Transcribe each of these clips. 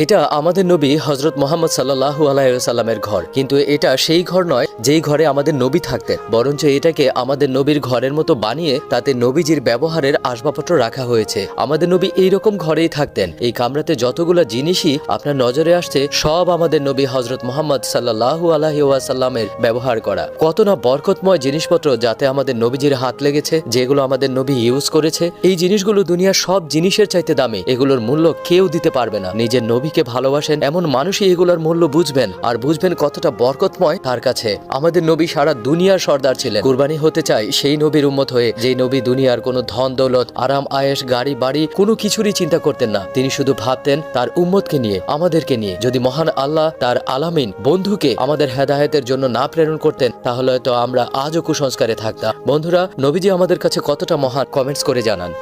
এটা আমাদের নবী হযরত মুহাম্মদ সাল্লাল্লাহু আলাইহি ওয়াসাল্লামের ঘর, কিন্তু এটা সেই ঘর নয় যেই ঘরে আমাদের নবী থাকতেন, বরঞ্চ এটাকে আমাদের নবীর ঘরের মতো বানিয়ে তাতে নবীজির ব্যবহারের আসবাবপত্র রাখা হয়েছে। আমাদের নবী এইরকম ঘরেই থাকতেন। এই কামরাতে যতগুলো জিনিসই আপনার নজরে আসছে সব আমাদের নবী হযরত মুহাম্মদ সাল্লাল্লাহু আলাইহি ওয়াসাল্লামের ব্যবহার করা। কত না বরকতময় জিনিসপত্র যাতে আমাদের নবীজির হাত লেগেছে, যেগুলো আমাদের নবী ইউজ করেছে। এই জিনিসগুলো দুনিয়ার সব জিনিসের চাইতে দামি, এগুলোর মূল্য কেউ দিতে পারবে না। নিজের নবীকে ভালোবাসেন এমন মানুষই এগুলোর মূল্য বুঝবেন, আর বুঝবেন কতটা বরকতময় তার কাছে। আমাদের নবী সারা দুনিয়ার সর্দার ছিলেন। কুরবানি হতে চাই সেই নবীর উম্মত হয়ে, যেই নবী দুনিয়ার কোনো ধন দৌলত, আরাম আয়েশ, গাড়ি বাড়ি কোনো কিছুরই চিন্তা করতেন না। তিনি শুধু ভাবতেন তার উম্মতকে নিয়ে, আমাদেরকে নিয়ে। যদি মহান আল্লাহ তার আলামিন বন্ধুকে আমাদের হেদায়েতের জন্য না প্রেরণ করতেন, তাহলে হয়তো আমরা আজও কুসংস্কারে থাকতাম। বন্ধুরা, নবীজি আমাদের কাছে কতটা মহান, কমেন্টস করে জানান।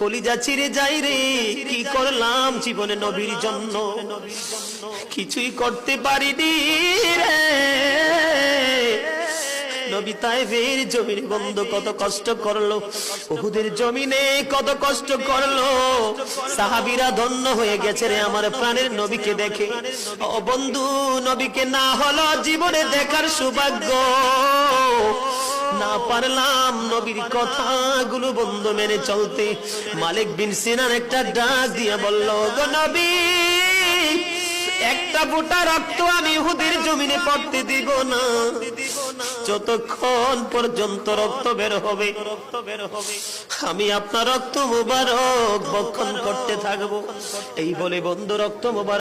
কলিজা চিরে যাই রে, কি করলাম জীবনে নবীর জন্য, কিছুই করতে পারিনি রে। নবী তায়েফের জমিনে বন্ধু কত কষ্ট করলো, উহুদের জমিনে কত কষ্ট করলো। সাহাবীরা ধন্য হয়ে গেছে রে আমার প্রাণের নবীকে দেখে। ও বন্ধু, নবীকে না হলো জীবনে দেখার সৌভাগ্য, না পারলাম নবীর কথাগুলো বন্ধু মেনে চলতে। মালিক বিন সিনান একটা ডাক দিয়ে বলল, গো নবী, একটা ফোঁটা রক্ত আমি উহুদের জমিনে পড়তে দিব না, যতক্ষণ পর্যন্ত রক্ত বের হবে আমি আপনার রক্ত মুবারক ভক্ষণ করতে থাকবো। এই বলে বন্ধু রক্ত মুবারক